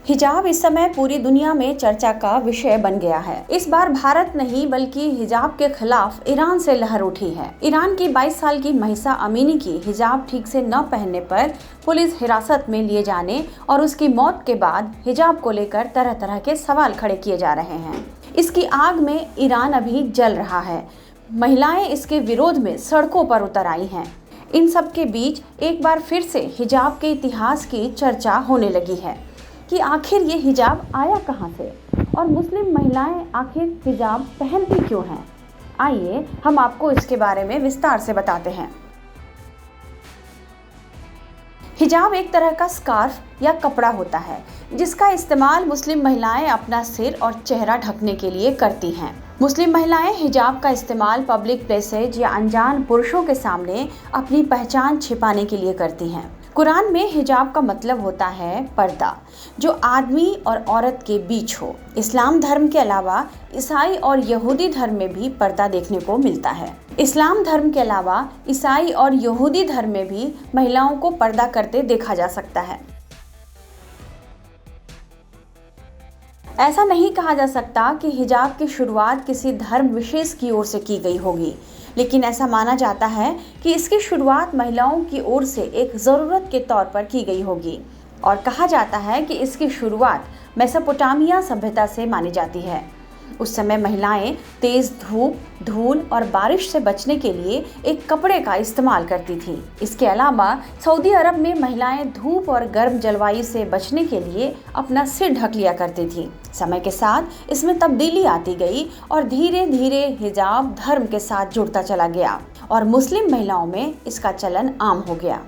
हिजाब इस समय पूरी दुनिया में चर्चा का विषय बन गया है। इस बार भारत नहीं बल्कि हिजाब के खिलाफ ईरान से लहर उठी है। ईरान की 22 साल की महिसा अमीनी की हिजाब ठीक से न पहनने पर पुलिस हिरासत में लिए जाने और उसकी मौत के बाद हिजाब को लेकर तरह तरह के सवाल खड़े किए जा रहे हैं। इसकी आग में ईरान अभी जल रहा है। महिलाएं इसके विरोध में सड़कों पर उतर आई हैं। इन सब के बीच एक बार फिर से हिजाब के इतिहास की चर्चा होने लगी है कि आखिर ये हिजाब आया कहाँ से और मुस्लिम महिलाएं आखिर हिजाब पहनती क्यों हैं। आइए हम आपको इसके बारे में विस्तार से बताते हैं। हिजाब एक तरह का स्कार्फ या कपड़ा होता है जिसका इस्तेमाल मुस्लिम महिलाएं अपना सिर और चेहरा ढकने के लिए करती हैं। मुस्लिम महिलाएं हिजाब का इस्तेमाल पब्लिक प्लेसेज या अनजान पुरुषों के सामने अपनी पहचान छिपाने के लिए करती हैं। कुरान में हिजाब का मतलब होता है पर्दा, जो आदमी और औरत के बीच हो। इस्लाम धर्म के अलावा ईसाई और यहूदी धर्म में भी पर्दा देखने को मिलता है। इस्लाम धर्म के अलावा ईसाई और यहूदी धर्म में भी महिलाओं को पर्दा करते देखा जा सकता है। ऐसा नहीं कहा जा सकता कि हिजाब की शुरुआत किसी धर्म विशेष की ओर से की गई होगी, लेकिन ऐसा माना जाता है कि इसकी शुरुआत महिलाओं की ओर से एक ज़रूरत के तौर पर की गई होगी और कहा जाता है कि इसकी शुरुआत मेसोपोटामिया सभ्यता से मानी जाती है। उस समय महिलाएं तेज धूप, धूल और बारिश से बचने के लिए एक कपड़े का इस्तेमाल करती थी। इसके अलावा सऊदी अरब में महिलाएं धूप और गर्म जलवायु से बचने के लिए अपना सिर ढक लिया करती थी। समय के साथ इसमें तब्दीली आती गई और धीरे धीरे हिजाब धर्म के साथ जुड़ता चला गया और मुस्लिम महिलाओं में इसका चलन आम हो गया।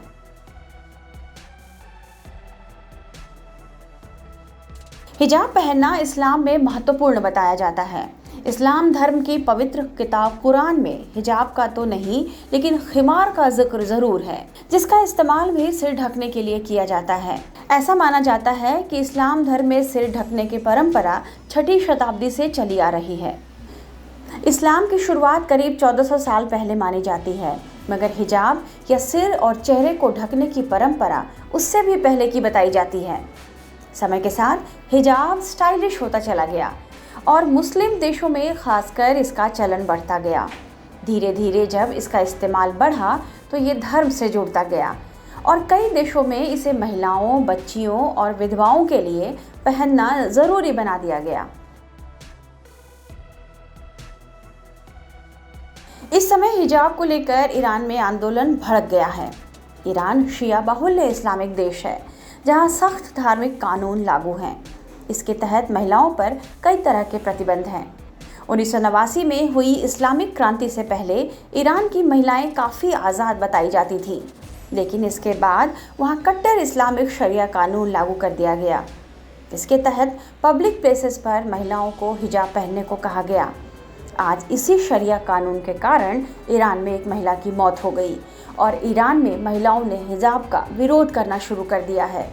हिजाब पहनना इस्लाम में महत्वपूर्ण बताया जाता है। इस्लाम धर्म की पवित्र किताब कुरान में हिजाब का तो नहीं लेकिन खिमार का जिक्र जरूर है, जिसका इस्तेमाल भी सिर ढकने के लिए किया जाता है। ऐसा माना जाता है कि इस्लाम धर्म में सिर ढकने की परंपरा 6ठी शताब्दी से चली आ रही है। इस्लाम की शुरुआत करीब 1400 साल पहले मानी जाती है, मगर हिजाब या सिर और चेहरे को ढकने की परंपरा उससे भी पहले की बताई जाती है। समय के साथ हिजाब स्टाइलिश होता चला गया और मुस्लिम देशों में खासकर इसका चलन बढ़ता गया। धीरे धीरे जब इसका इस्तेमाल बढ़ा तो ये धर्म से जुड़ता गया और कई देशों में इसे महिलाओं, बच्चियों और विधवाओं के लिए पहनना ज़रूरी बना दिया गया। इस समय हिजाब को लेकर ईरान में आंदोलन भड़क गया है। ईरान शिया बाहुल्य इस्लामिक देश है जहां सख्त धार्मिक कानून लागू हैं। इसके तहत महिलाओं पर कई तरह के प्रतिबंध हैं। 1989 में हुई इस्लामिक क्रांति से पहले ईरान की महिलाएं काफ़ी आज़ाद बताई जाती थी, लेकिन इसके बाद वहां कट्टर इस्लामिक शरिया कानून लागू कर दिया गया। इसके तहत पब्लिक प्लेसेस पर महिलाओं को हिजाब पहनने को कहा गया। आज इसी शरिया कानून के कारण ईरान में एक महिला की मौत हो गई और ईरान में महिलाओं ने हिजाब का विरोध करना शुरू कर दिया है।